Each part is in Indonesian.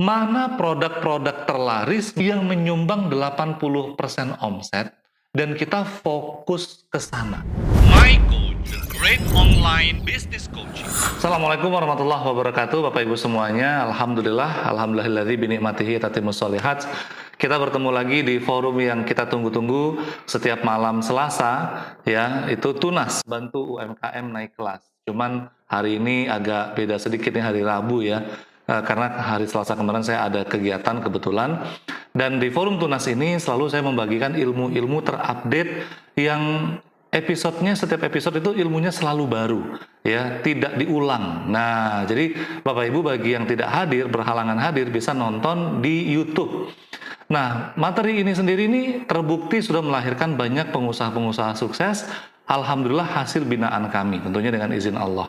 Mana produk-produk terlaris yang menyumbang 80% omset dan kita fokus ke sana. My Coach, the great online business coaching. Assalamualaikum warahmatullahi wabarakatuh, Bapak Ibu semuanya. Alhamdulillahilladzi binikmatihi tatimmus sholihat. Kita bertemu lagi di forum yang kita tunggu-tunggu setiap malam Selasa, ya, itu Tunas, bantu UMKM naik kelas. Cuman hari ini agak beda sedikit nih, hari Rabu ya. Karena hari Selasa kemarin saya ada kegiatan kebetulan, dan di forum Tunas ini selalu saya membagikan ilmu-ilmu terupdate yang setiap episode itu ilmunya selalu baru, ya, tidak diulang. Nah, jadi Bapak Ibu bagi yang tidak hadir, berhalangan hadir, bisa nonton di YouTube. Nah, materi ini sendiri ini terbukti sudah melahirkan banyak pengusaha-pengusaha sukses. Alhamdulillah hasil binaan kami, tentunya dengan izin Allah.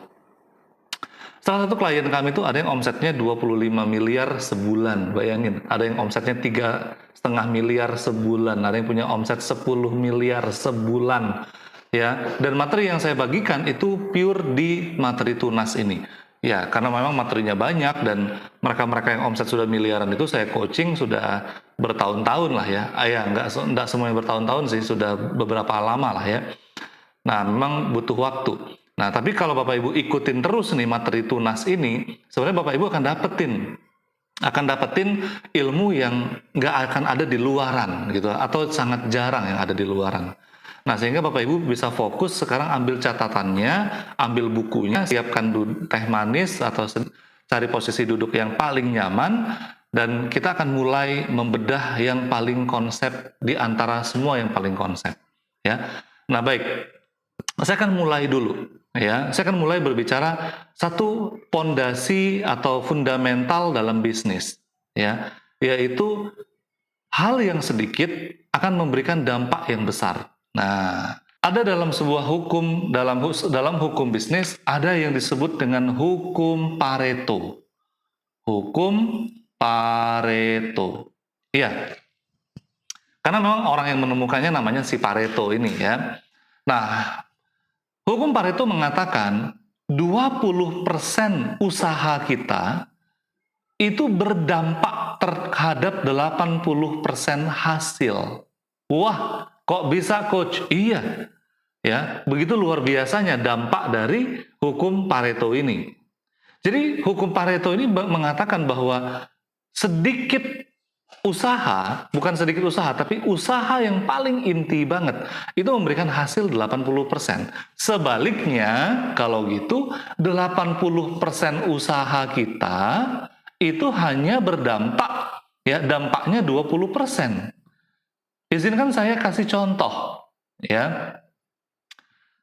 Salah satu klien kami itu ada yang omsetnya 25 miliar sebulan, bayangin. Ada yang omsetnya 3,5 miliar sebulan, ada yang punya omset 10 miliar sebulan. Ya, dan materi yang saya bagikan itu pure di materi Tunas ini. Ya, karena memang materinya banyak dan mereka-mereka yang omset sudah miliaran itu saya coaching sudah bertahun-tahun lah ya. Nggak semuanya bertahun-tahun sih, sudah beberapa lama lah ya. Nah, memang butuh waktu. Nah, tapi kalau Bapak Ibu ikutin terus nih materi Tunas ini, sebenarnya Bapak Ibu akan dapetin ilmu yang nggak akan ada di luaran gitu, atau sangat jarang yang ada di luaran. Nah, sehingga Bapak Ibu bisa fokus sekarang, ambil catatannya, ambil bukunya, siapkan teh manis atau cari posisi duduk yang paling nyaman, dan kita akan mulai membedah yang paling konsep di antara semua yang paling konsep, ya. Nah, baik. Saya akan mulai dulu, ya. Saya akan mulai berbicara satu pondasi atau fundamental dalam bisnis, ya, yaitu hal yang sedikit akan memberikan dampak yang besar. Nah, ada dalam sebuah hukum, dalam hukum bisnis ada yang disebut dengan hukum Pareto. Hukum Pareto. Iya. Karena memang orang yang menemukannya namanya si Pareto ini ya. Nah, hukum Pareto mengatakan 20% usaha kita itu berdampak terhadap 80% hasil. Wah, kok bisa coach? Iya. Ya, begitu luar biasanya dampak dari hukum Pareto ini. Jadi hukum Pareto ini mengatakan bahwa sedikit usaha, bukan sedikit usaha, tapi usaha yang paling inti banget, itu memberikan hasil 80%. Sebaliknya, kalau gitu, 80% usaha kita itu hanya berdampak, ya, dampaknya 20%. Izinkan saya kasih contoh, ya.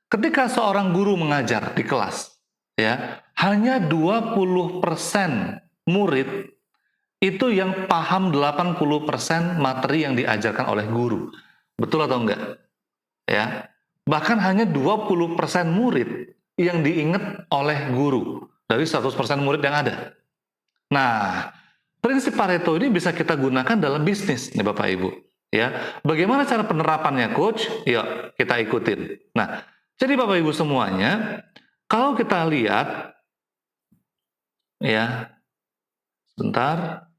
Ketika seorang guru mengajar di kelas, ya, hanya 20% murid itu yang paham 80% materi yang diajarkan oleh guru. Betul atau enggak? Ya. Bahkan hanya 20% murid yang diingat oleh guru dari 100% murid yang ada. Nah, prinsip Pareto ini bisa kita gunakan dalam bisnis nih Bapak Ibu, ya. Bagaimana cara penerapannya coach? Yuk, kita ikutin. Nah, jadi Bapak Ibu semuanya, kalau kita lihat, ya, sebentar.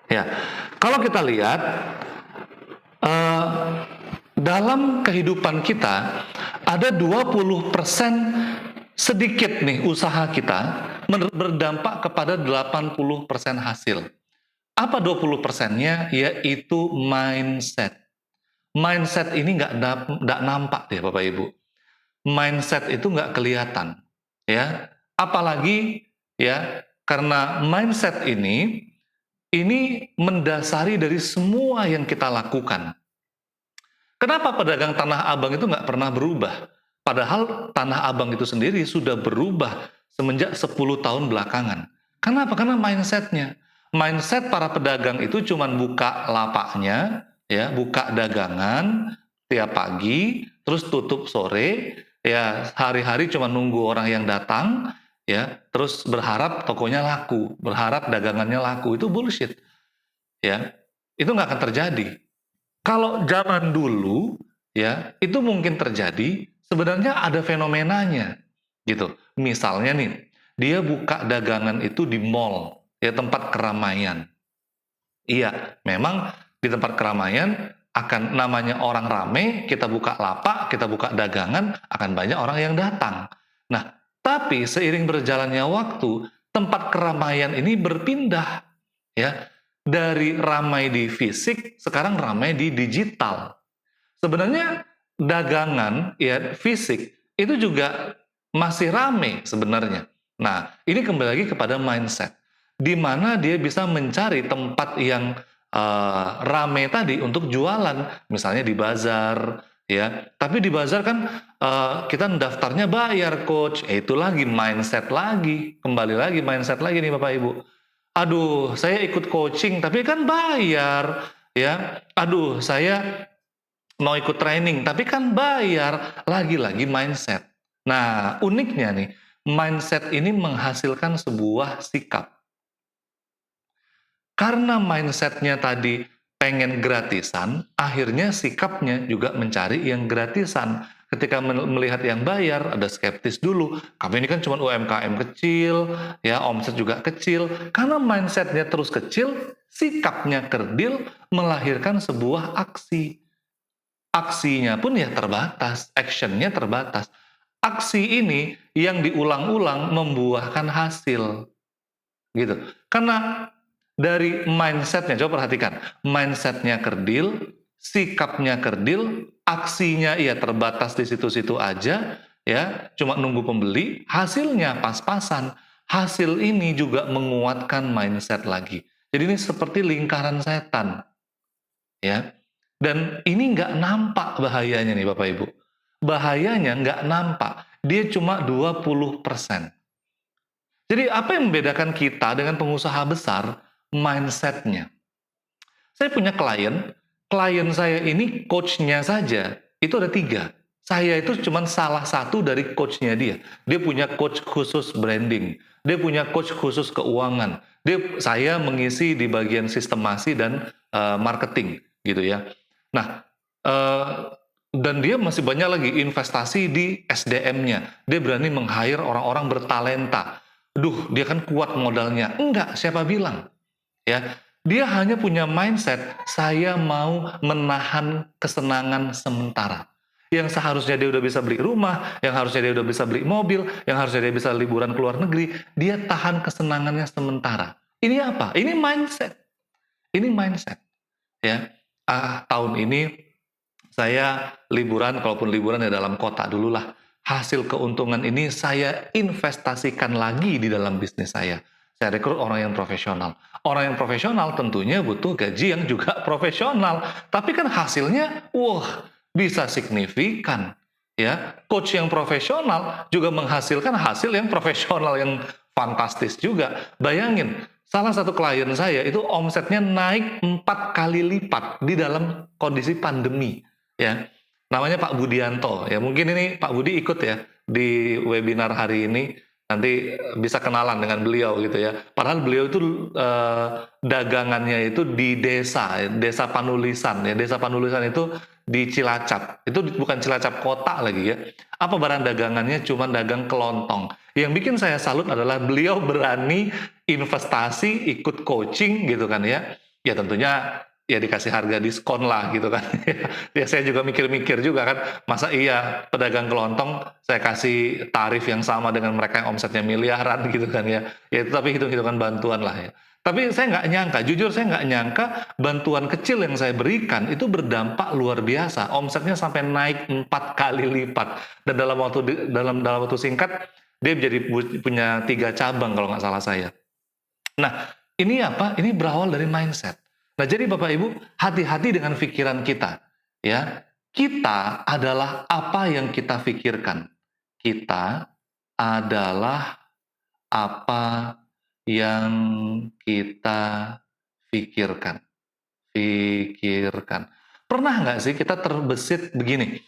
Ya, kalau kita lihat dalam kehidupan kita ada 20% sedikit nih usaha kita berdampak kepada 80% hasil. Apa 20%-nya? Yaitu mindset. Mindset ini nggak nampak deh Bapak Ibu. Mindset itu nggak kelihatan, ya. Apalagi ya, karena mindset ini mendasari dari semua yang kita lakukan. Kenapa pedagang Tanah Abang itu nggak pernah berubah? Padahal Tanah Abang itu sendiri sudah berubah semenjak 10 tahun belakangan. Kenapa? Karena mindsetnya. Mindset para pedagang itu cuma buka lapaknya, ya, buka dagangan tiap pagi, terus tutup sore, ya, hari-hari cuma nunggu orang yang datang, ya, terus berharap tokonya laku, berharap dagangannya laku. Itu bullshit, ya. Itu nggak akan terjadi. Kalau zaman dulu, ya, itu mungkin terjadi, sebenarnya ada fenomenanya. gitu. Misalnya nih, dia buka dagangan itu di mall, ya tempat keramaian. Iya, memang di tempat keramaian akan namanya orang rame, kita buka lapak, kita buka dagangan, akan banyak orang yang datang. Nah, tapi seiring berjalannya waktu, tempat keramaian ini berpindah, ya, dari ramai di fisik, sekarang ramai di digital. Sebenarnya dagangan ya fisik itu juga masih rame sebenarnya. Nah, ini kembali lagi kepada mindset, di mana dia bisa mencari tempat yang rame tadi untuk jualan, misalnya di bazar, ya. Tapi di bazar kan kita daftarnya bayar, coach. Itu lagi mindset lagi, kembali lagi mindset lagi nih Bapak Ibu. Aduh, saya ikut coaching tapi kan bayar, ya. Aduh, saya mau ikut training, tapi kan bayar. Lagi-lagi mindset. Nah, uniknya nih, mindset ini menghasilkan sebuah sikap. Karena mindsetnya tadi pengen gratisan, akhirnya sikapnya juga mencari yang gratisan. Ketika melihat yang bayar, ada skeptis dulu. Kami ini kan cuma UMKM kecil, ya omset juga kecil. Karena mindsetnya terus kecil, sikapnya kerdil, melahirkan sebuah aksi. Aksinya pun ya terbatas, actionnya terbatas. Aksi ini yang diulang-ulang membuahkan hasil, gitu. Karena dari mindsetnya, coba perhatikan, mindsetnya kerdil, sikapnya kerdil, aksinya ya terbatas di situ-situ aja, ya cuma nunggu pembeli, hasilnya pas-pasan. Hasil ini juga menguatkan mindset lagi. Jadi ini seperti lingkaran setan, ya. Dan ini nggak nampak bahayanya nih Bapak Ibu. Bahayanya nggak nampak, dia cuma 20%. Jadi apa yang membedakan kita dengan pengusaha besar? Mindsetnya. Saya punya klien saya ini coachnya saja, itu ada 3. Saya itu cuma salah satu dari coachnya dia. Dia punya coach khusus branding, dia punya coach khusus keuangan, saya mengisi di bagian sistemasi dan marketing, gitu ya. Nah, dan dia masih banyak lagi investasi di SDM-nya. Dia berani meng-hire orang-orang bertalenta. Duh, dia kan kuat modalnya. Enggak, siapa bilang? Ya, dia hanya punya mindset, saya mau menahan kesenangan sementara. Yang seharusnya dia udah bisa beli rumah, yang harusnya dia udah bisa beli mobil, yang harusnya dia bisa liburan ke luar negeri, dia tahan kesenangannya sementara. Ini apa? Ini mindset. Ini mindset. Ya, tahun ini saya liburan, kalaupun liburan ya dalam kota dulu lah. Hasil keuntungan ini saya investasikan lagi di dalam bisnis saya. Saya rekrut orang yang profesional. Orang yang profesional tentunya butuh gaji yang juga profesional. Tapi kan hasilnya, wah, bisa signifikan. Ya, coach yang profesional juga menghasilkan hasil yang profesional yang fantastis juga. Bayangin, salah satu klien saya itu omsetnya naik 4 kali lipat di dalam kondisi pandemi. Ya, namanya Pak Budianto. Ya, mungkin ini Pak Budi ikut ya di webinar hari ini. Nanti bisa kenalan dengan beliau gitu ya. Padahal beliau itu dagangannya itu di desa Panulisan ya. Desa Panulisan itu di Cilacap. Itu bukan Cilacap kota lagi ya. Apa barang dagangannya cuma dagang kelontong. Yang bikin saya salut adalah beliau berani investasi, ikut coaching gitu kan ya. Ya tentunya ya dikasih harga diskon lah gitu kan. Ya saya juga mikir-mikir juga kan, masa iya pedagang kelontong saya kasih tarif yang sama dengan mereka yang omsetnya miliaran gitu kan ya. Ya itu tapi hitung-hitungan bantuan lah ya. Tapi saya nggak nyangka, jujur saya nggak nyangka bantuan kecil yang saya berikan itu berdampak luar biasa. Omsetnya sampai naik 4 kali lipat. Dan dalam waktu singkat dia jadi punya 3 cabang kalau nggak salah saya. Nah, ini apa? Ini berawal dari mindset. Nah, jadi Bapak Ibu, hati-hati dengan pikiran kita. Ya, kita adalah apa yang kita pikirkan. Kita adalah apa yang kita pikirkan. Pikirkan. Pernah nggak sih kita terbesit begini?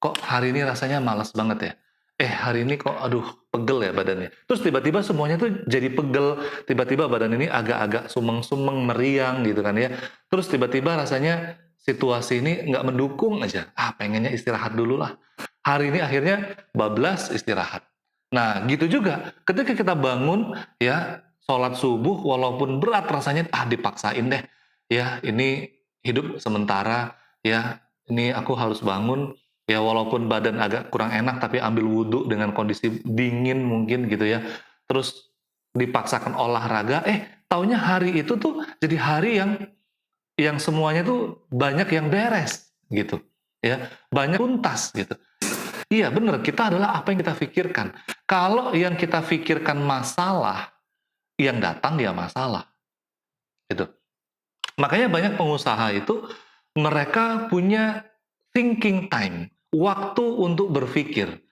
Kok hari ini rasanya malas banget ya? Hari ini kok aduh pegel ya badannya. Terus tiba-tiba semuanya tuh jadi pegel, tiba-tiba badan ini agak-agak sumeng-sumeng, meriang gitu kan ya. Terus tiba-tiba rasanya situasi ini nggak mendukung aja. Pengennya istirahat dulu lah. Hari ini akhirnya bablas istirahat. Nah, gitu juga ketika kita bangun ya, sholat subuh walaupun berat rasanya, dipaksain deh. Ya, ini hidup sementara ya, ini aku harus bangun ya, walaupun badan agak kurang enak tapi ambil wudhu dengan kondisi dingin mungkin gitu ya. Terus dipaksakan olahraga, taunya hari itu tuh jadi hari yang semuanya tuh banyak yang beres gitu ya, banyak tuntas gitu. Iya bener, kita adalah apa yang kita pikirkan. Kalau yang kita pikirkan masalah, yang datang ya masalah gitu. Makanya banyak pengusaha itu mereka punya thinking time, waktu untuk berpikir.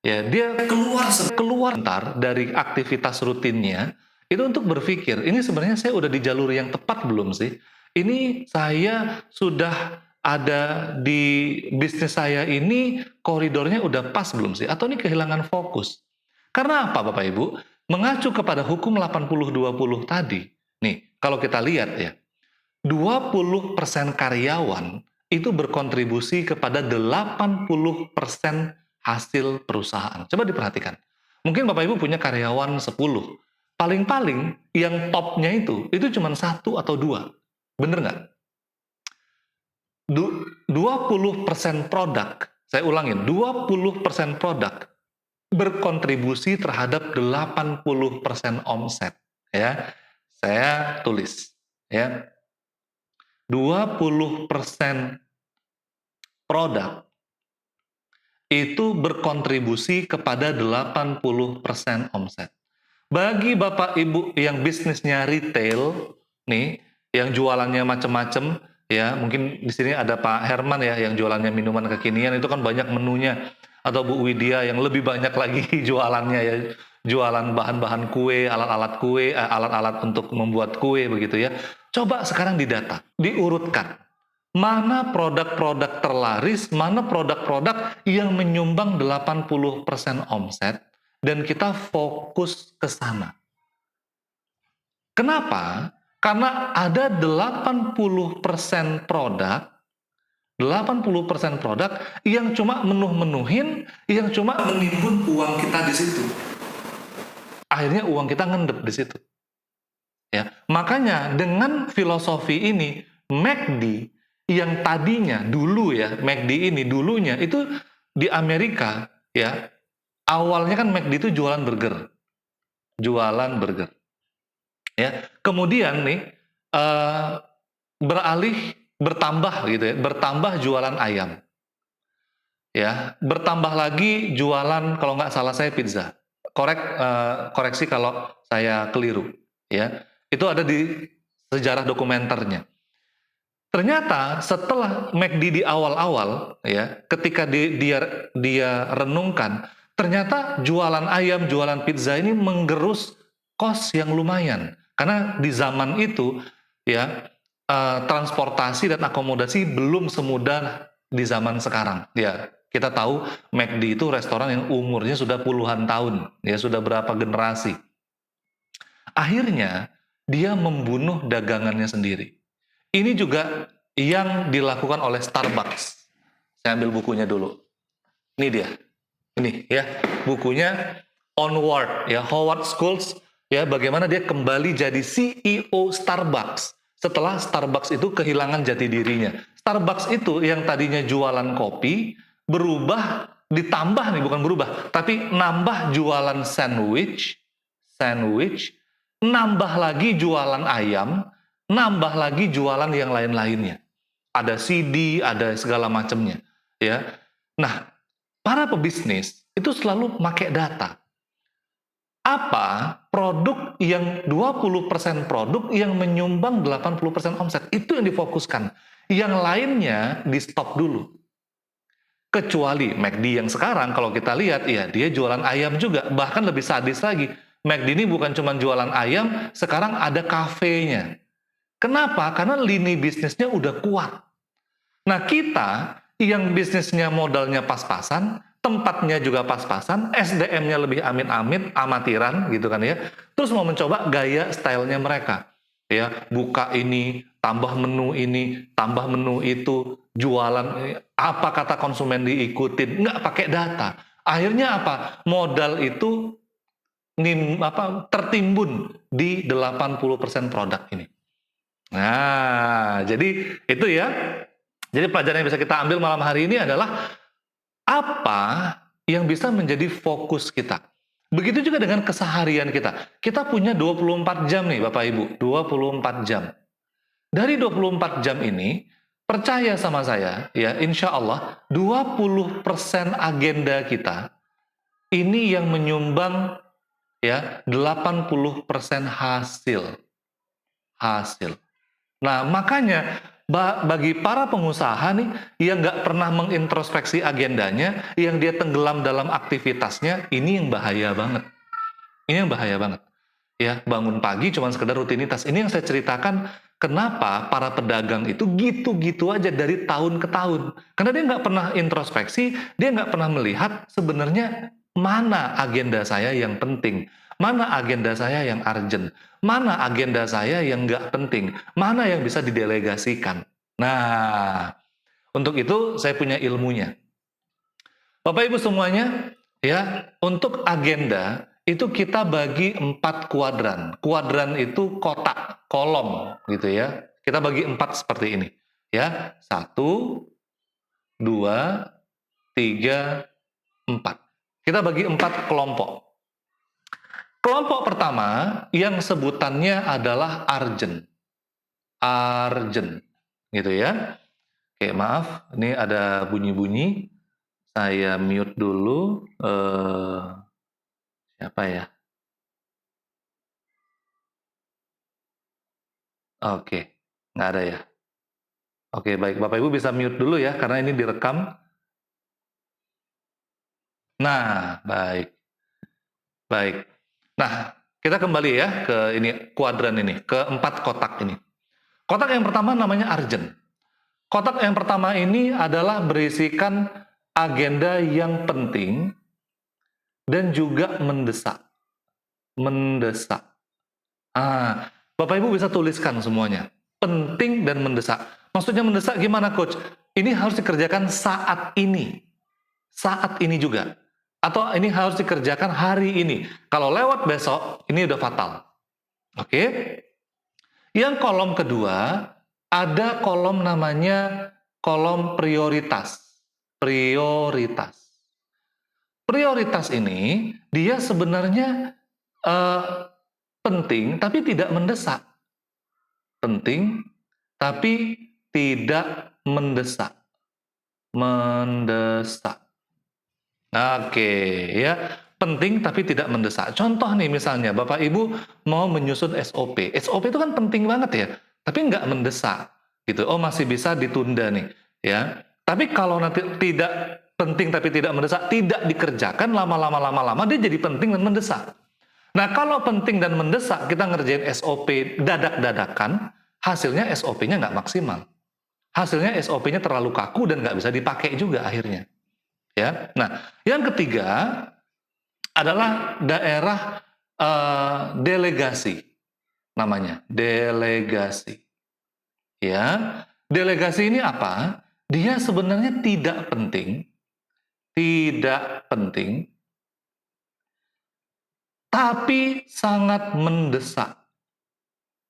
Ya, dia keluar sebentar dari aktivitas rutinnya itu untuk berpikir, ini sebenarnya saya udah di jalur yang tepat belum sih? Ini saya sudah ada di bisnis saya ini koridornya udah pas belum sih? Atau ini kehilangan fokus? Karena apa Bapak Ibu? Mengacu kepada hukum 80-20 tadi. Nih, kalau kita lihat ya, 20% karyawan itu berkontribusi kepada 80% hasil perusahaan. Coba diperhatikan. Mungkin Bapak Ibu punya karyawan 10. Paling-paling yang topnya itu cuma 1 atau 2. Bener nggak? 20% produk, saya ulangin, 20% produk berkontribusi terhadap 80% omset. Ya, saya tulis. Ya, 20% produk itu berkontribusi kepada 80% omset. Bagi Bapak Ibu yang bisnisnya retail, nih, yang jualannya macam-macam, ya, mungkin di sini ada Pak Herman ya, yang jualannya minuman kekinian, itu kan banyak menunya. Atau Bu Widya yang lebih banyak lagi jualannya ya, jualan bahan-bahan kue, alat-alat kue, alat-alat untuk membuat kue begitu ya. Coba sekarang didata, diurutkan. Mana produk-produk terlaris, mana produk-produk yang menyumbang 80% omset, dan kita fokus ke sana. Kenapa? Karena ada 80% produk yang cuma menuhin, yang cuma menimbun uang kita di situ. Akhirnya uang kita ngendep di situ. Ya, makanya dengan filosofi ini, McD yang tadinya dulu ya, McD ini dulunya itu di Amerika ya, awalnya kan McD itu jualan burger. Ya, kemudian nih bertambah gitu ya, bertambah jualan ayam. Ya, bertambah lagi jualan, kalau nggak salah saya pizza. Koreksi kalau saya keliru ya. Itu ada di sejarah dokumenternya. Ternyata setelah McD di awal-awal ya, ketika dia renungkan, ternyata jualan ayam, jualan pizza ini menggerus kos yang lumayan. Karena di zaman itu ya, transportasi dan akomodasi belum semudah di zaman sekarang. Ya, kita tahu McD itu restoran yang umurnya sudah puluhan tahun, ya sudah berapa generasi. Akhirnya dia membunuh dagangannya sendiri. Ini juga yang dilakukan oleh Starbucks. Saya ambil bukunya dulu. Ini dia. Ini ya, bukunya Onward ya, Howard Schultz ya, bagaimana dia kembali jadi CEO Starbucks setelah Starbucks itu kehilangan jati dirinya. Starbucks itu yang tadinya jualan kopi berubah, ditambah nih, bukan berubah, tapi nambah jualan sandwich, nambah lagi jualan ayam, nambah lagi jualan yang lain-lainnya. Ada CD, ada segala macamnya, ya. Nah, para pebisnis itu selalu pakai data. Apa produk yang 20% produk yang menyumbang 80% omset, itu yang difokuskan. Yang lainnya di stop dulu. Kecuali McD yang sekarang kalau kita lihat, ya dia jualan ayam juga, bahkan lebih sadis lagi. McD ini bukan cuma jualan ayam, sekarang ada kafenya. Kenapa? Karena lini bisnisnya udah kuat. Nah, kita yang bisnisnya modalnya pas-pasan, tempatnya juga pas-pasan, SDM-nya lebih amit-amit, amatiran gitu kan ya. Terus mau mencoba gaya stylenya mereka. Ya, buka ini tambah menu ini, tambah menu itu, jualan apa kata konsumen diikutin, nggak pakai data. Akhirnya apa? Modal itu tertimbun di 80% produk ini. Nah, jadi itu ya. Jadi pelajaran yang bisa kita ambil malam hari ini adalah apa yang bisa menjadi fokus kita. Begitu juga dengan keseharian kita. Kita punya 24 jam nih Bapak Ibu, 24 jam. Dari 24 jam ini, percaya sama saya, ya insya Allah 20% agenda kita ini yang menyumbang ya 80% hasil. Nah, makanya bagi para pengusaha nih yang nggak pernah mengintrospeksi agendanya, yang dia tenggelam dalam aktivitasnya, ini yang bahaya banget. Ini yang bahaya banget. Ya, bangun pagi cuma sekedar rutinitas. Ini yang saya ceritakan kenapa para pedagang itu gitu-gitu aja dari tahun ke tahun. Karena dia nggak pernah introspeksi, dia nggak pernah melihat sebenarnya mana agenda saya yang penting, mana agenda saya yang urgent, mana agenda saya yang nggak penting, mana yang bisa didelegasikan. Nah, untuk itu saya punya ilmunya. Bapak Ibu semuanya, ya, untuk agenda itu kita bagi 4 kuadran. Kuadran itu kotak, kolom gitu ya. Kita bagi 4 seperti ini. Ya, 1, 2, 3, 4. Kita bagi 4 kelompok. Kelompok pertama yang sebutannya adalah urgent. Urgent. Gitu ya. Oke, maaf, ini ada bunyi-bunyi. Saya mute dulu. Siapa ya? Oke, nggak ada ya. Oke, baik. Bapak Ibu bisa mute dulu ya, karena ini direkam. Nah, baik. Baik. Nah, kita kembali ya ke ini kuadran ini, ke 4 kotak ini. Kotak yang pertama namanya urgent. Kotak yang pertama ini adalah berisikan agenda yang penting dan juga mendesak. Mendesak. Bapak Ibu bisa tuliskan semuanya. Penting dan mendesak. Maksudnya mendesak gimana, Coach? Ini harus dikerjakan saat ini. Saat ini juga. Atau ini harus dikerjakan hari ini. Kalau lewat besok, ini udah fatal. Oke? Yang kolom kedua, ada kolom namanya kolom prioritas. Prioritas. Prioritas ini, dia sebenarnya penting, tapi tidak mendesak. Penting, tapi tidak mendesak. Mendesak. Oke, ya. Penting tapi tidak mendesak. Contoh nih misalnya, Bapak Ibu mau menyusun SOP. SOP itu kan penting banget ya, tapi nggak mendesak. Gitu. Oh, masih bisa ditunda nih. Ya. Tapi kalau nanti tidak penting tapi tidak mendesak, tidak dikerjakan, lama-lama dia jadi penting dan mendesak. Nah, kalau penting dan mendesak, kita ngerjain SOP dadak-dadakan, hasilnya SOP-nya nggak maksimal. Hasilnya SOP-nya terlalu kaku dan nggak bisa dipakai juga akhirnya. Ya. Nah, yang ketiga adalah daerah delegasi. Namanya, delegasi. Ya. Delegasi ini apa? Dia sebenarnya tidak penting, tapi sangat mendesak.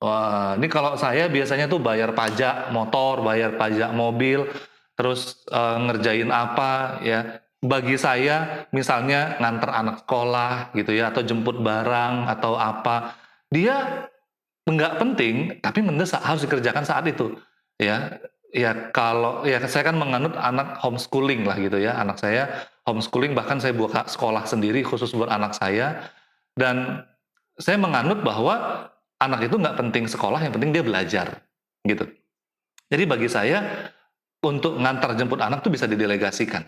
Wah, ini kalau saya biasanya tuh bayar pajak motor, bayar pajak mobil, terus ngerjain apa ya. Bagi saya misalnya nganter anak sekolah gitu ya, atau jemput barang atau apa. Dia nggak penting tapi mendesak, harus dikerjakan saat itu. Ya. Ya kalau ya saya kan menganut anak homeschooling lah gitu ya. Anak saya homeschooling, bahkan saya buka sekolah sendiri khusus buat anak saya. Dan saya menganut bahwa anak itu nggak penting sekolah, yang penting dia belajar, gitu. Jadi bagi saya untuk ngantar jemput anak tuh bisa didelegasikan.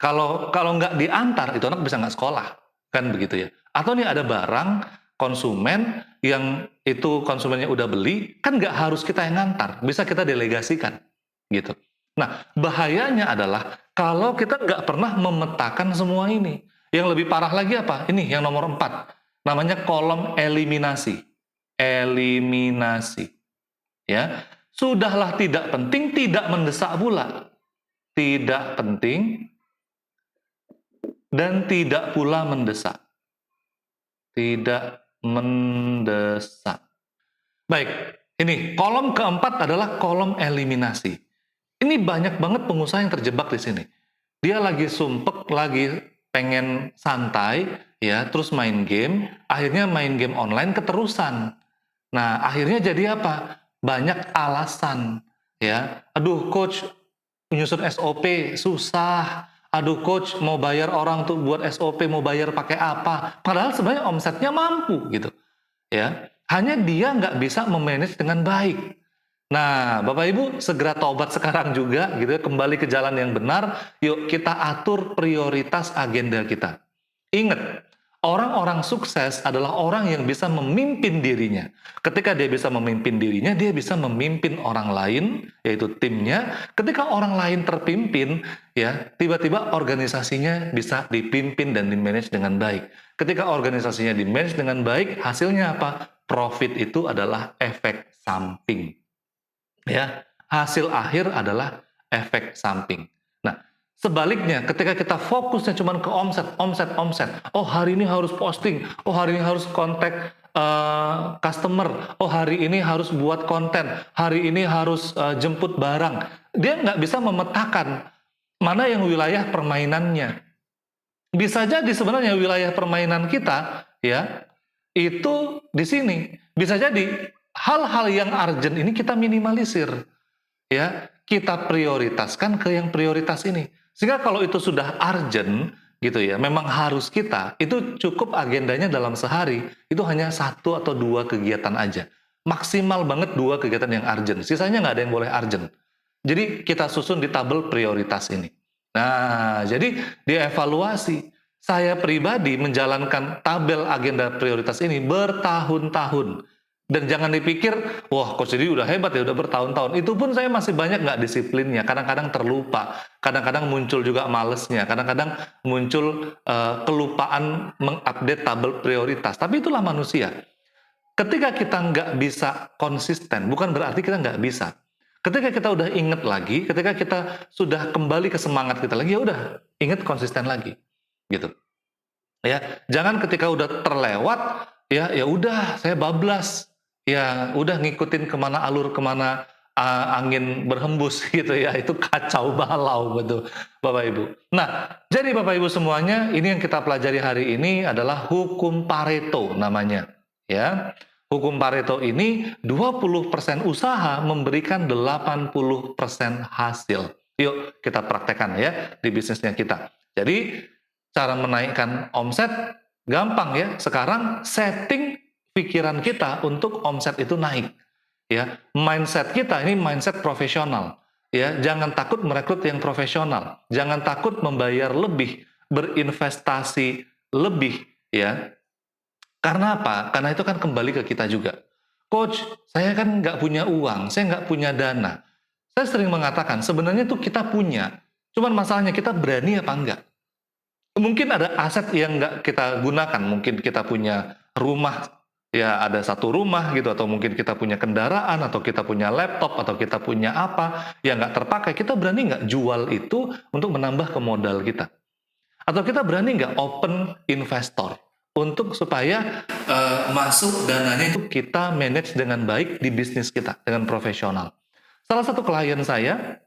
Kalau nggak diantar, itu anak bisa nggak sekolah, kan begitu ya. Atau nih ada barang konsumen yang itu konsumennya udah beli, kan nggak harus kita yang ngantar, bisa kita delegasikan, gitu. Nah, bahayanya adalah kalau kita nggak pernah memetakan semua ini. Yang lebih parah lagi apa? Ini yang nomor 4, namanya kolom eliminasi. Eliminasi. Ya, sudahlah tidak penting, tidak mendesak pula. Tidak penting dan tidak pula mendesak. Tidak mendesak. Baik, ini kolom keempat adalah kolom eliminasi. Ini banyak banget pengusaha yang terjebak di sini. Dia lagi sumpek, lagi pengen santai, ya, terus main game, akhirnya main game online keterusan. Nah, akhirnya jadi apa? Banyak alasan, ya. Aduh, coach, menyusun SOP susah. Aduh, coach, mau bayar orang tuh buat SOP, mau bayar pakai apa? Padahal sebenarnya omsetnya mampu gitu, ya. Hanya dia nggak bisa memanage dengan baik. Nah, Bapak Ibu segera tobat sekarang juga gitu ya, kembali ke jalan yang benar. Yuk kita atur prioritas agenda kita. Ingat, orang-orang sukses adalah orang yang bisa memimpin dirinya. Ketika dia bisa memimpin dirinya, dia bisa memimpin orang lain, yaitu timnya. Ketika orang lain terpimpin, ya, tiba-tiba organisasinya bisa dipimpin dan dimanage dengan baik. Ketika organisasinya dimanage dengan baik, hasilnya apa? Profit itu adalah efek samping. Ya, hasil akhir adalah efek samping. Nah, sebaliknya ketika kita fokusnya cuma ke omset, omset, omset. Oh, hari ini harus posting. Oh, hari ini harus kontak customer. Oh, hari ini harus buat konten. Hari ini harus jemput barang. Dia nggak bisa memetakan mana yang wilayah permainannya. Bisa jadi sebenarnya wilayah permainan kita, ya, itu di sini. Bisa jadi hal-hal yang urgent ini kita minimalisir, ya, kita prioritaskan ke yang prioritas ini. Sehingga kalau itu sudah urgent gitu ya, memang harus kita, itu cukup agendanya dalam sehari itu hanya 1 atau 2 kegiatan aja. Maksimal banget 2 kegiatan yang urgent. Sisanya nggak ada yang boleh urgent. Jadi kita susun di tabel prioritas ini. Nah, jadi dievaluasi. Saya pribadi menjalankan tabel agenda prioritas ini bertahun-tahun. Dan jangan dipikir, wah Coach Didi udah hebat ya, udah bertahun-tahun. Itu pun saya masih banyak nggak disiplinnya. Kadang-kadang terlupa, kadang-kadang muncul juga malesnya, kadang-kadang muncul kelupaan mengupdate tabel prioritas. Tapi itulah manusia. Ketika kita nggak bisa konsisten, bukan berarti kita nggak bisa. Ketika kita udah inget lagi, ketika kita sudah kembali ke semangat kita lagi, ya udah inget konsisten lagi, gitu. Ya, jangan ketika udah terlewat, ya udah saya bablas, ya udah ngikutin kemana alur kemana angin berhembus gitu ya, itu kacau balau betul Bapak Ibu. Nah, jadi Bapak Ibu semuanya, ini yang kita pelajari hari ini adalah hukum Pareto namanya, ya. Hukum Pareto ini 20% usaha memberikan 80% hasil. Yuk kita praktekkan ya di bisnisnya kita. Jadi cara menaikkan omset gampang ya. Sekarang setting pikiran kita untuk omset itu naik. Ya, mindset kita ini mindset profesional. Ya, jangan takut merekrut yang profesional. Jangan takut membayar lebih, berinvestasi lebih ya. Karena apa? Karena itu kan kembali ke kita juga. Coach, saya kan nggak punya uang, saya nggak punya dana. Saya sering mengatakan, sebenarnya tuh kita punya. Cuman masalahnya kita berani apa enggak? Mungkin ada aset yang nggak kita gunakan. Mungkin kita punya rumah, ya ada 1 rumah gitu. Atau mungkin kita punya kendaraan, atau kita punya laptop, atau kita punya apa yang nggak terpakai. Kita berani nggak jual itu untuk menambah ke modal kita? Atau kita berani nggak open investor? Untuk supaya masuk dananya itu kita manage dengan baik di bisnis kita dengan profesional. Salah satu klien saya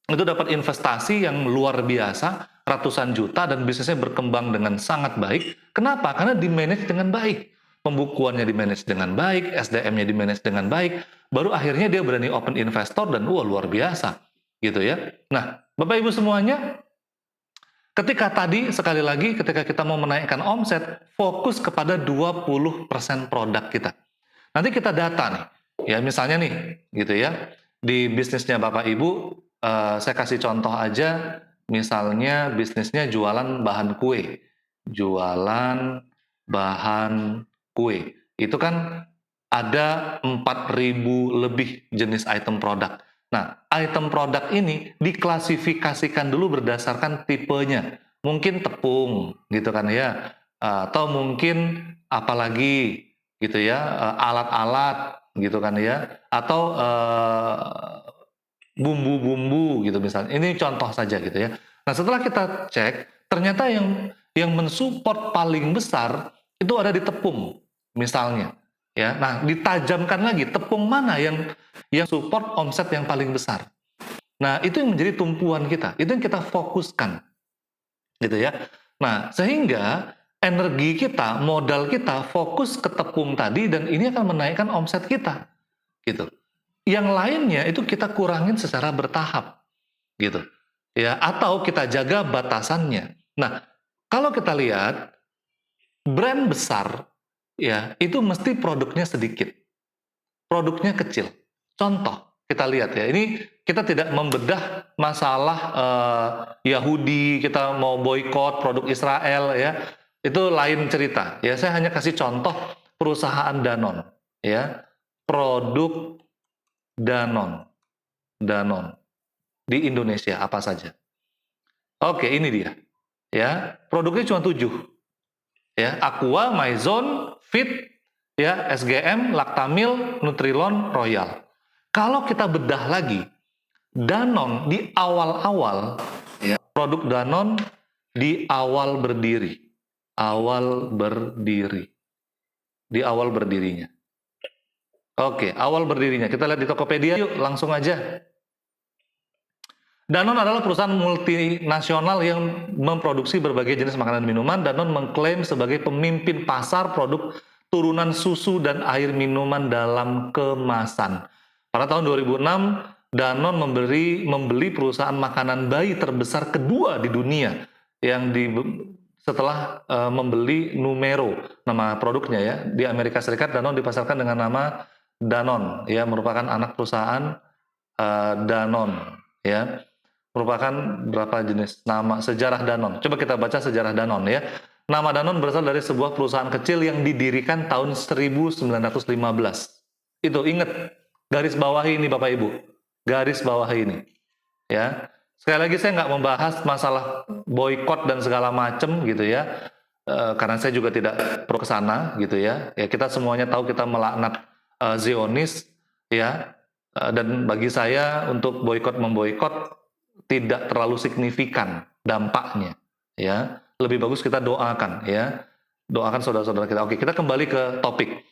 itu dapat investasi yang luar biasa, ratusan juta, dan bisnisnya berkembang dengan sangat baik. Kenapa? Karena di-manage dengan baik. Pembukuannya di-manage dengan baik, SDM-nya di-manage dengan baik, baru akhirnya dia berani open investor dan luar biasa. Gitu ya. Nah, Bapak Ibu semuanya, ketika tadi, sekali lagi, ketika kita mau menaikkan omset, fokus kepada 20% produk kita. Nanti kita data nih, ya misalnya nih, gitu ya, di bisnisnya Bapak Ibu, saya kasih contoh aja, misalnya bisnisnya jualan bahan kue. Jualan bahan kue. Itu kan ada 4.000 lebih jenis item produk. Nah, item produk ini diklasifikasikan dulu berdasarkan tipenya. Mungkin tepung, gitu kan ya. Atau mungkin apalagi gitu ya, alat-alat gitu kan ya, atau bumbu-bumbu gitu misalnya. Ini contoh saja gitu ya. Nah, setelah kita cek, ternyata yang mensupport paling besar itu ada di tepung misalnya. Ya. Nah, ditajamkan lagi tepung mana yang support omset yang paling besar. Nah, itu yang menjadi tumpuan kita. Itu yang kita fokuskan. Gitu ya. Nah, sehingga energi kita, modal kita fokus ke tepung tadi dan ini akan menaikkan omset kita. Gitu. Yang lainnya itu kita kurangin secara bertahap. Gitu. Ya, atau kita jaga batasannya. Nah, kalau kita lihat brand besar ya, itu mesti produknya sedikit. Produknya kecil. Contoh, kita lihat ya, ini kita tidak membedah masalah Yahudi, kita mau boykot produk Israel ya, itu lain cerita. Ya, saya hanya kasih contoh perusahaan Danone, ya, produk Danone di Indonesia apa saja. Oke, ini dia, ya, produknya cuma 7, ya, Aqua, Maison, Fit, ya, SGM, Lactamil, Nutrilon, Royal. Kalau kita bedah lagi, Danone di awal-awal, ya, produk Danone di awal berdiri, di awal berdirinya. Oke, awal berdirinya. Kita lihat di Tokopedia yuk, langsung aja. Danone adalah perusahaan multinasional yang memproduksi berbagai jenis makanan dan minuman. Danone mengklaim sebagai pemimpin pasar produk turunan susu dan air minuman dalam kemasan. Pada tahun 2006, Danone membeli perusahaan makanan bayi terbesar kedua di dunia yang setelah membeli Numero, nama produknya ya. Di Amerika Serikat, Danone dipasarkan dengan nama Danone, ya, merupakan anak perusahaan Danone, ya. Merupakan berapa jenis nama sejarah Danone. Coba kita baca sejarah Danone ya. Nama Danone berasal dari sebuah perusahaan kecil yang didirikan tahun 1915. Itu ingat, garis bawahi ini Bapak Ibu. Garis bawahi ini. Ya. Sekali lagi saya nggak membahas masalah boykot dan segala macam gitu ya. Karena saya juga tidak pro ke sana gitu ya. Ya, kita semuanya tahu kita melaknat Zionis ya. Dan bagi saya untuk boykot-memboykot tidak terlalu signifikan dampaknya ya. Lebih bagus kita doakan ya. Doakan saudara-saudara kita. Oke, kita kembali ke topik.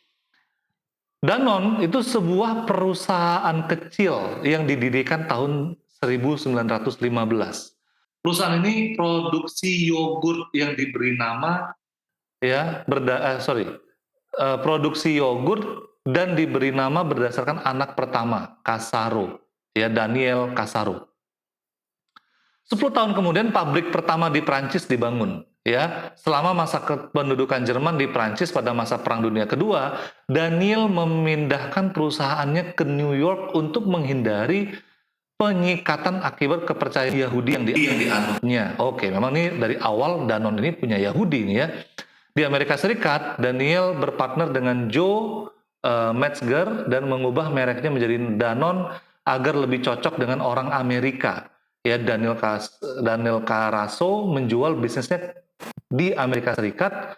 Danone itu sebuah perusahaan kecil yang didirikan tahun 1915. Perusahaan ini produksi yogurt yang diberi nama ya produksi yogurt dan diberi nama berdasarkan anak pertama, Casaro, ya, Daniel Casaro. 10 tahun kemudian pabrik pertama di Prancis dibangun. Ya, selama masa kependudukan Jerman di Prancis pada masa Perang Dunia Kedua, Daniel memindahkan perusahaannya ke New York untuk menghindari penyikatan akibat kepercayaan Yahudi yang dianutnya. Oke, memang ini dari awal Danone ini punya Yahudi nih ya. Di Amerika Serikat, Daniel berpartner dengan Joe Metzger dan mengubah mereknya menjadi Danone agar lebih cocok dengan orang Amerika. Ya, Daniel Carasso menjual bisnisnya di Amerika Serikat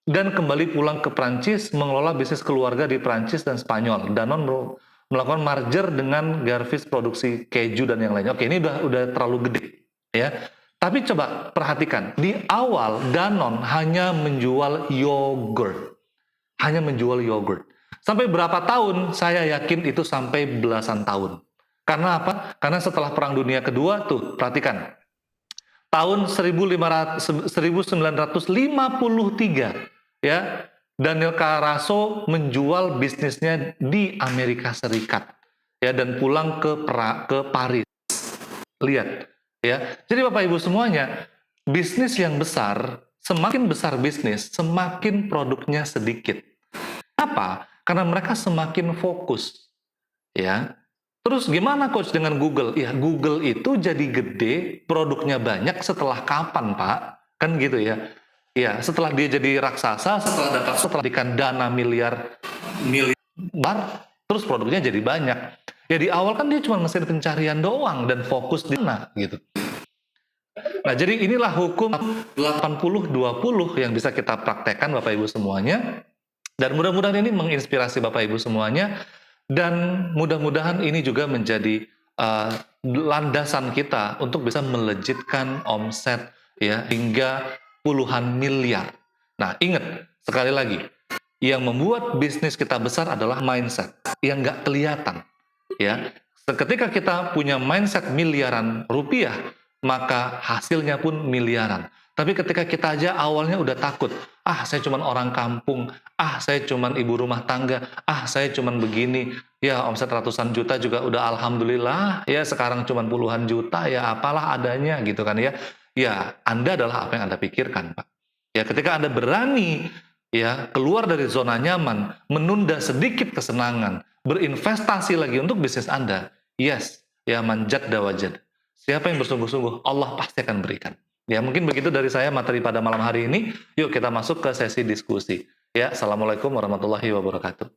dan kembali pulang ke Prancis mengelola bisnis keluarga di Prancis dan Spanyol. Danone melakukan merger dengan Garvis produksi keju dan yang lainnya. Oke, ini udah terlalu gede ya. Tapi coba perhatikan, di awal Danone hanya menjual yogurt. Sampai berapa tahun? Saya yakin itu sampai belasan tahun. Karena apa? Karena setelah Perang Dunia Kedua, tuh, perhatikan. Tahun 1953, ya, Daniel Carasso menjual bisnisnya di Amerika Serikat, ya, dan pulang ke Paris. Lihat, ya. Jadi Bapak Ibu semuanya, bisnis yang besar, semakin besar bisnis, semakin produknya sedikit. Apa? Karena mereka semakin fokus, ya. Terus gimana Coach dengan Google? Ya, Google itu jadi gede, produknya banyak setelah kapan, Pak? Kan gitu ya. Ya, setelah dia jadi raksasa, setelah diberikan dana miliar, terus produknya jadi banyak. Ya, di awal kan dia cuma mesin pencarian doang dan fokus di sana gitu. Nah, jadi inilah hukum 80-20 yang bisa kita praktekkan Bapak Ibu semuanya. Dan mudah-mudahan ini menginspirasi Bapak Ibu semuanya, dan mudah-mudahan ini juga menjadi landasan kita untuk bisa melejitkan omset ya hingga puluhan miliar. Nah, ingat sekali lagi, yang membuat bisnis kita besar adalah mindset yang nggak kelihatan. Ya, ketika kita punya mindset miliaran rupiah, maka hasilnya pun miliaran. Tapi ketika kita aja awalnya udah takut, saya cuman orang kampung, saya cuman ibu rumah tangga, saya cuman begini, ya omset ratusan juta juga udah alhamdulillah, ya sekarang cuman puluhan juta, ya apalah adanya gitu kan ya. Ya, Anda adalah apa yang Anda pikirkan, Pak. Ya, ketika Anda berani ya keluar dari zona nyaman, menunda sedikit kesenangan, berinvestasi lagi untuk bisnis Anda, yes, ya manjat dawajad. Siapa yang bersungguh-sungguh, Allah pasti akan berikan. Ya, mungkin begitu dari saya materi pada malam hari ini. Yuk kita masuk ke sesi diskusi. Ya, Assalamualaikum warahmatullahi wabarakatuh.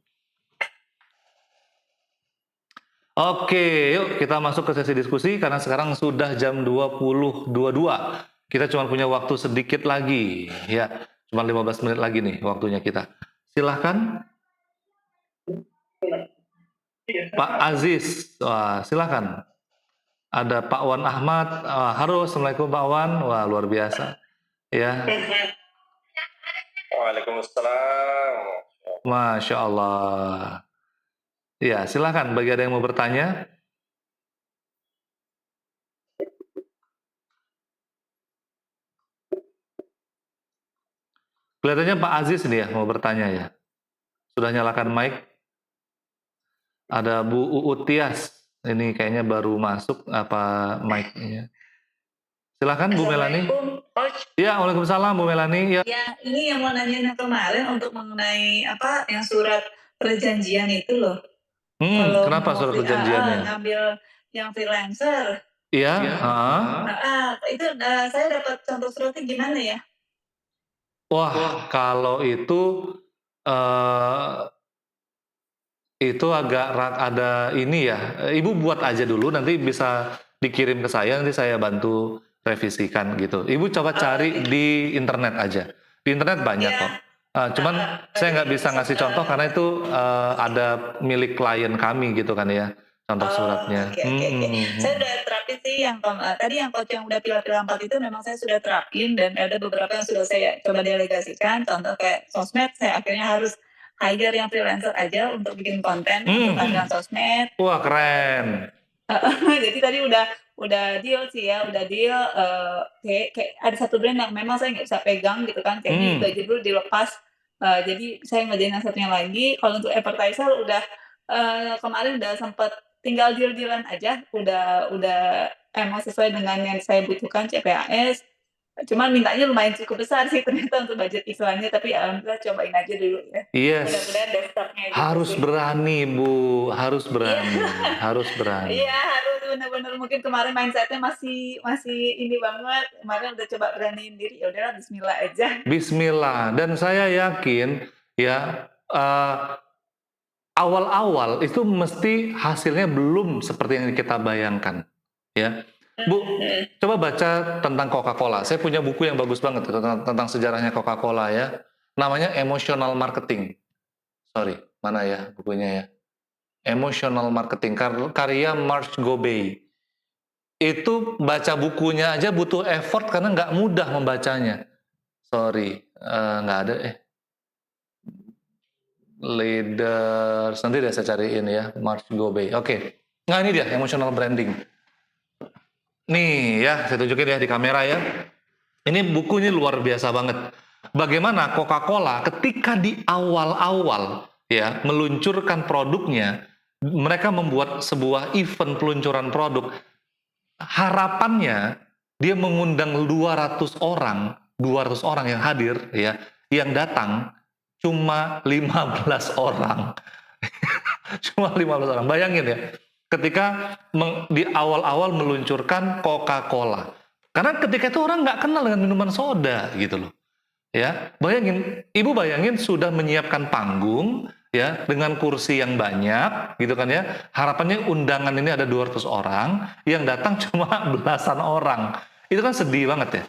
Oke, yuk kita masuk ke sesi diskusi karena sekarang sudah jam 20.22. Kita cuma punya waktu sedikit lagi. Ya, cuma 15 menit lagi nih waktunya kita. Silahkan. Pak Aziz, wah, silahkan. Ada Pak Wan Ahmad. Halo, Assalamualaikum Pak Wan. Wah, luar biasa. Ya. Waalaikumsalam. Masya Allah. Ya, silahkan. Bagi ada yang mau bertanya. Kelihatannya Pak Aziz nih ya mau bertanya ya. Sudah nyalakan mic. Ada Bu Uut Tias. Ini kayaknya baru masuk apa mic-nya. Silakan Bu Melani. Coach. Ya, waalaikumsalam Bu Melani. Ya. Ya, ini yang mau nanya kemarin untuk mengenai apa yang surat perjanjian itu loh. Kalau Kenapa surat perjanjiannya? Ngambil yang freelancer. Iya. Itu saya dapat contoh suratnya gimana ya? Wah, kalau itu agak ada ini ya. Ibu buat aja dulu, nanti bisa dikirim ke saya, nanti saya bantu revisikan gitu. Ibu coba cari di internet aja. Di internet banyak kok. Cuman saya nggak bisa ngasih contoh karena itu ada milik klien kami gitu kan ya, contoh suratnya. Okay. Saya udah terapin sih yang tadi yang coach yang udah pilar-pilar 4 itu memang saya sudah terapin, dan ada beberapa yang sudah saya coba delegasikan. Contoh kayak sosmed, saya akhirnya harus hire yang freelancer aja untuk bikin konten untuk aliran sosmed. Wah, keren. Jadi tadi udah deal sih ya, kayak ada satu brand yang memang saya nggak bisa pegang gitu kan, kayak gaji dulu dilepas. Jadi saya ngerjain yang satunya lagi. Kalau untuk advertiser udah kemarin udah sempat tinggal deal-dealan aja, udah emang sesuai dengan yang saya butuhkan CPAS. Cuman mintanya lumayan cukup besar sih ternyata untuk budget iklannya, tapi alhamdulillah cobain aja dulu ya. Yes. Mudah-mudahan desktopnya gitu harus sih. Berani Bu, harus berani, harus berani. Iya, harus benar-benar. Mungkin kemarin mindsetnya masih ini banget. Kemarin udah coba beraniin diri, ya udahlah Bismillah aja. Bismillah. Dan saya yakin ya awal-awal itu mesti hasilnya belum seperti yang kita bayangkan ya. Bu, coba baca tentang Coca-Cola. Saya punya buku yang bagus banget tentang sejarahnya Coca-Cola ya. Namanya Emotional Marketing. Sorry, mana ya bukunya ya? Emotional Marketing, karya Mark Gobey. Itu baca bukunya aja butuh effort karena nggak mudah membacanya. Sorry, nggak ada Leaders, nanti deh saya cariin ya, Mark Gobey. Oke. Nah ini dia, Emotional Branding. Nih ya, saya tunjukin ya di kamera ya. Ini bukunya luar biasa banget. Bagaimana Coca-Cola ketika di awal-awal ya meluncurkan produknya, mereka membuat sebuah event peluncuran produk. Harapannya dia mengundang 200 orang yang hadir ya, yang datang cuma 15 orang. Cuma 15 orang. Bayangin ya. Ketika di awal-awal meluncurkan Coca-Cola. Karena ketika itu orang nggak kenal dengan minuman soda gitu loh. Ya, Ibu bayangin sudah menyiapkan panggung ya dengan kursi yang banyak gitu kan ya. Harapannya undangan ini ada 200 orang, yang datang cuma belasan orang. Itu kan sedih banget ya.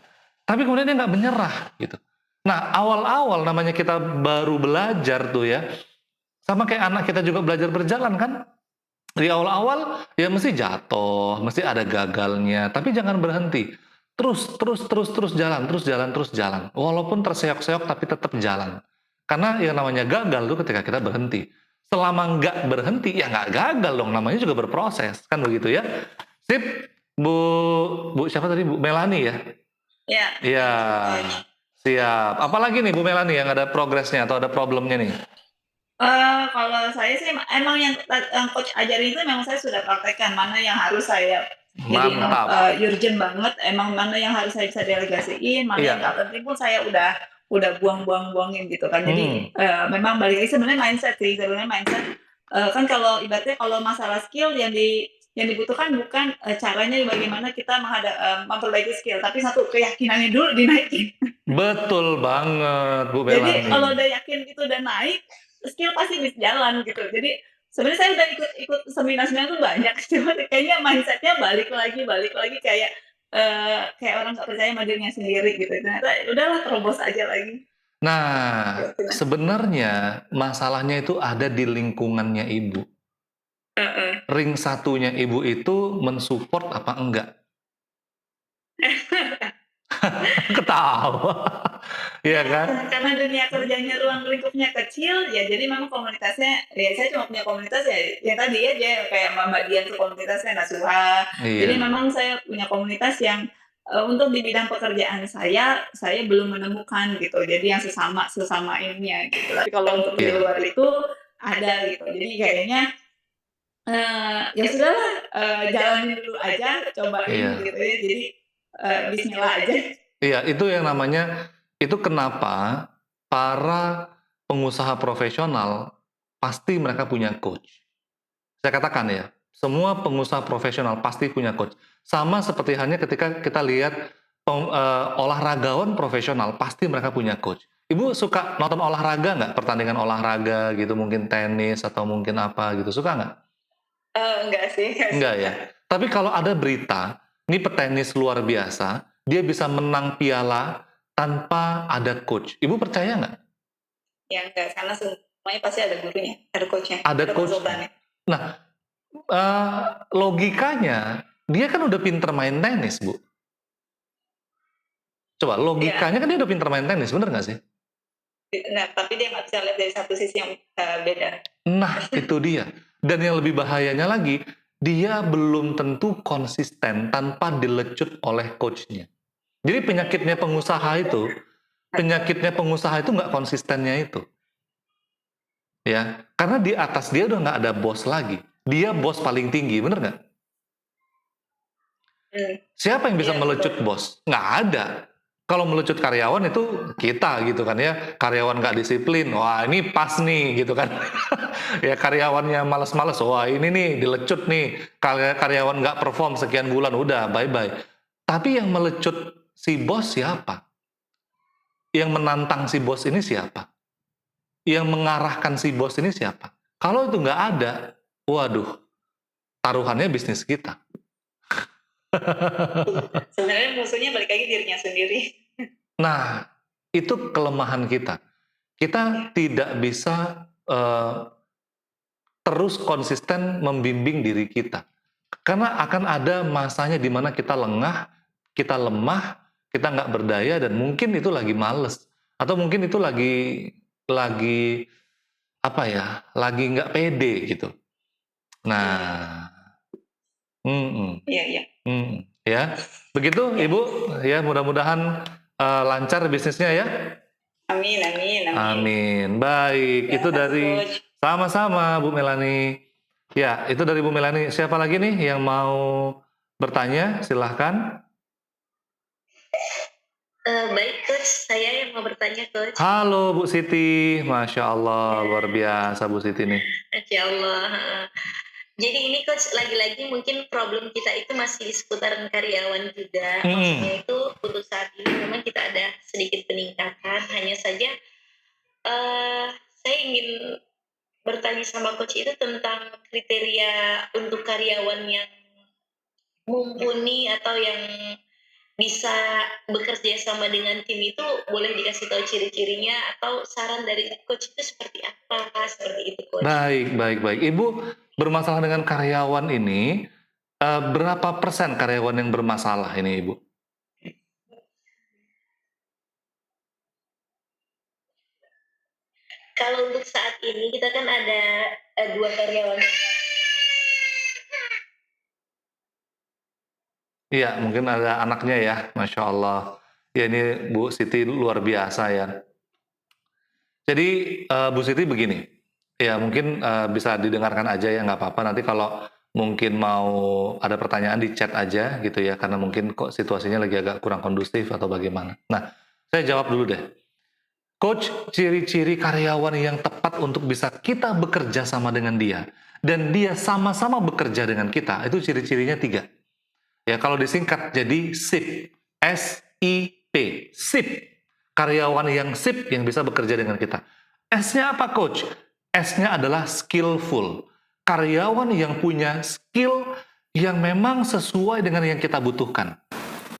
Tapi kemudian dia nggak menyerah gitu. Nah, awal-awal namanya kita baru belajar tuh ya, sama kayak anak kita juga belajar berjalan kan. Di awal-awal ya mesti jatuh, mesti ada gagalnya, tapi jangan berhenti. Terus jalan, terus jalan, terus jalan. Walaupun terseok-seok tapi tetap jalan. Karena yang namanya gagal tuh ketika kita berhenti. Selama nggak berhenti ya nggak gagal dong, namanya juga berproses, kan begitu ya. Sip, Bu Bu siapa tadi, Bu Melani ya? Ya, Iya, coach. siap. Apalagi nih Bu Melani yang ada progresnya atau ada problemnya nih? Kalau saya sih emang yang coach ajarin itu memang saya sudah praktekkan, mana yang harus saya jadiin Mantap. urgent banget, emang mana yang harus saya bisa delegasiin, mana yang Iya. nggak penting pun saya udah buangin gitu kan. Jadi, Hmm. memang balik lagi sebenarnya mindset sih, kan kalau ibaratnya kalau masalah skill yang dibutuhkan bukan, caranya bagaimana kita memperbaiki skill, tapi satu keyakinannya dulu dinaikin. Betul banget, Bu Jadi Melani. kalau udah yakin itu udah naik, skill pasti bisa jalan gitu. Jadi sebenarnya saya udah ikut seminar-seminar tuh banyak, cuma kayaknya mindset-nya balik lagi kayak orang nggak percaya sama dirinya sendiri gitu. Ternyata udahlah terobos aja lagi. Nah, Gitu. sebenarnya masalahnya itu ada di lingkungannya Ibu. Heeh. Ring satunya Ibu itu mensupport apa enggak? Ketawa. Iya kan? Karena dunia kerjanya ruang lingkupnya kecil, ya jadi memang komunitasnya ya saya cuma punya komunitas ya tadi aja kayak Mbak Dian tuh komunitasnya Nasuha. Jadi Iya. memang saya punya komunitas yang, untuk di bidang pekerjaan saya belum menemukan gitu, jadi yang sesama ininya gitu. Tapi kalau untuk di Iya. luar itu ada gitu. Jadi kayaknya, ya sudahlah, jalanin dulu aja, cobain Iya. gitu ya. Jadi, bismillah aja. Iya, itu yang namanya itu kenapa para pengusaha profesional pasti mereka punya coach. Saya katakan ya, semua pengusaha profesional pasti punya coach. Sama seperti halnya ketika kita lihat olahragawan profesional, pasti mereka punya coach. Ibu suka nonton olahraga nggak? Pertandingan olahraga gitu, mungkin tenis atau mungkin apa gitu, suka nggak? Enggak sih, enggak Enggak suka. ya? Tapi kalau ada berita, ini petenis luar biasa, dia bisa menang piala tanpa ada coach. Ibu percaya nggak? Ya enggak, karena semuanya pasti ada gurunya, ada coach-nya, Ada ada coachnya. konsultannya. Nah, logikanya, dia kan udah pinter main tenis, Bu. Coba Iya. logikanya kan dia udah pinter main tenis, bener nggak sih? Nah, tapi dia nggak bisa lihat dari satu sisi yang beda. Nah, itu dia. Dan yang lebih bahayanya lagi, dia belum tentu konsisten tanpa dilecut oleh coachnya. Jadi penyakitnya pengusaha itu nggak konsistennya itu. Ya, karena di atas dia udah nggak ada bos lagi. Dia bos paling tinggi, bener nggak? Siapa yang bisa Iya, melecut betul. bos? Nggak ada. Kalau melecut karyawan itu kita gitu kan ya. Karyawan nggak disiplin, wah ini pas nih gitu kan. Ya karyawannya males-males, wah ini nih dilecut nih. Karyawan nggak perform sekian bulan, udah bye-bye. Tapi yang melecut si bos siapa? Yang menantang si bos ini siapa? Yang mengarahkan si bos ini siapa? Kalau itu nggak ada, waduh, taruhannya bisnis kita. Sebenarnya musuhnya balik lagi dirinya sendiri. Nah, itu kelemahan kita. Kita tidak bisa terus konsisten membimbing diri kita. Karena akan ada masanya di mana kita lengah, kita lemah, kita nggak berdaya, dan mungkin itu lagi males. Atau mungkin itu lagi apa ya, lagi nggak pede gitu. Nah, Iya, iya. ya. Begitu Ya. Ibu, ya mudah-mudahan lancar bisnisnya ya. Amin, amin, amin. Amin. Baik, Ya, itu kasih dari coach. sama-sama Bu Melani. Ya, itu dari Bu Melani. Siapa lagi nih yang mau bertanya? Silahkan. Baik coach, saya yang mau bertanya coach. Halo Bu Siti, Masya Allah, luar biasa Bu Siti nih. Masya Allah. Jadi ini coach, lagi-lagi mungkin problem kita itu masih di seputaran karyawan juga. Maksudnya itu untuk saat ini memang kita ada sedikit peningkatan. Hanya saja saya ingin bertanya sama coach itu tentang kriteria untuk karyawan yang mumpuni atau yang bisa bekerja sama dengan tim itu boleh dikasih tahu ciri-cirinya atau saran dari coach itu seperti apa? Seperti itu coach. Baik, baik, baik. Ibu bermasalah dengan karyawan ini, berapa persen karyawan yang bermasalah ini, Ibu? Kalau untuk saat ini kita kan ada 2 karyawan. Iya, mungkin ada anaknya ya, Masya Allah. Ya ini Bu Siti luar biasa ya. Jadi Bu Siti begini, ya mungkin bisa didengarkan aja ya, nggak apa-apa. Nanti kalau mungkin mau ada pertanyaan di chat aja gitu ya, karena mungkin kok situasinya lagi agak kurang kondusif atau bagaimana. Nah, saya jawab dulu deh. Coach, ciri-ciri karyawan yang tepat untuk bisa kita bekerja sama dengan dia, dan dia sama-sama bekerja dengan kita, itu ciri-cirinya 3. Ya, kalau disingkat jadi SIP. S-I-P. SIP. Karyawan yang SIP yang bisa bekerja dengan kita. S-nya apa, Coach? S-nya adalah skillful. Karyawan yang punya skill yang memang sesuai dengan yang kita butuhkan.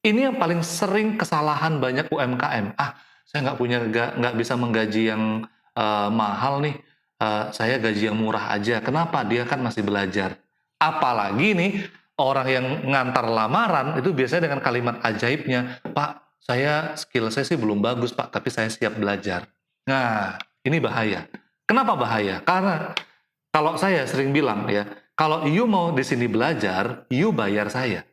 Ini yang paling sering kesalahan banyak UMKM. Saya nggak bisa menggaji yang mahal nih. Saya gaji yang murah aja. Kenapa? Dia kan masih belajar. Apalagi nih, orang yang ngantar lamaran itu biasanya dengan kalimat ajaibnya, Pak, skill saya sih belum bagus Pak, tapi saya siap belajar. Nah, ini bahaya. Kenapa bahaya? Karena kalau saya sering bilang ya, kalau you mau di sini belajar, you bayar saya.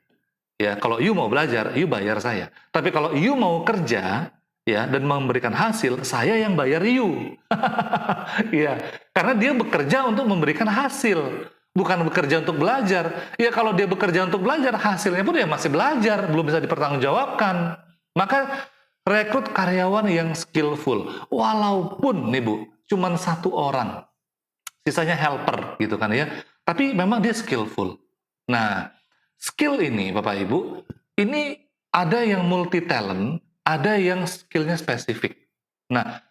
Ya, kalau you mau belajar, you bayar saya. Tapi kalau you mau kerja, ya, dan memberikan hasil, saya yang bayar you. Ya, karena dia bekerja untuk memberikan hasil, bukan bekerja untuk belajar. Ya, kalau dia bekerja untuk belajar, hasilnya pun dia masih belajar, belum bisa dipertanggungjawabkan. Maka rekrut karyawan yang skillful, walaupun nih Bu, cuman 1 orang, sisanya helper gitu kan ya. Tapi memang dia skillful. Nah, skill ini Bapak Ibu, ini ada yang multi talent, ada yang skillnya spesifik. Nah,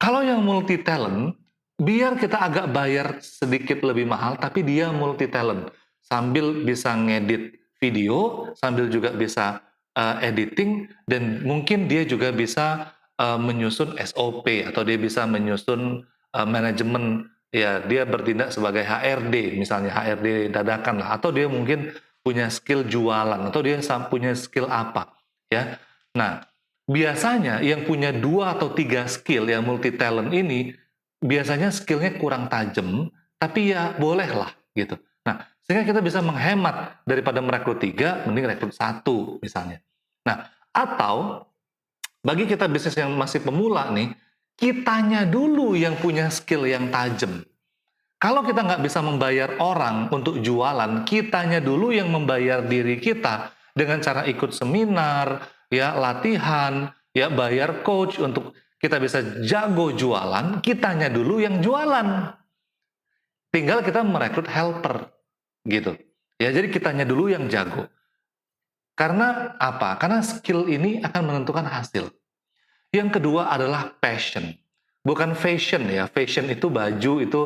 kalau yang multi talent, biar kita agak bayar sedikit lebih mahal, tapi dia multi talent. Sambil bisa ngedit video, sambil juga bisa editing, dan mungkin dia juga bisa menyusun SOP, atau dia bisa menyusun manajemen, ya dia bertindak sebagai HRD, misalnya HRD dadakan lah, atau dia mungkin punya skill jualan, atau dia punya skill apa, ya. Nah, biasanya yang punya 2 atau 3 skill yang multi talent ini, biasanya skillnya kurang tajam, tapi ya bolehlah gitu. Nah, sehingga kita bisa menghemat daripada merekrut 3, mending rekrut 1 misalnya. Nah, atau bagi kita bisnis yang masih pemula nih, kitanya dulu yang punya skill yang tajam. Kalau kita nggak bisa membayar orang untuk jualan, kitanya dulu yang membayar diri kita dengan cara ikut seminar, ya latihan, ya bayar coach untuk kita bisa jago jualan, kitanya dulu yang jualan. Tinggal kita merekrut helper, gitu. Ya, jadi kitanya dulu yang jago. Karena apa? Karena skill ini akan menentukan hasil. Yang kedua adalah passion. Bukan fashion ya. Fashion itu baju, itu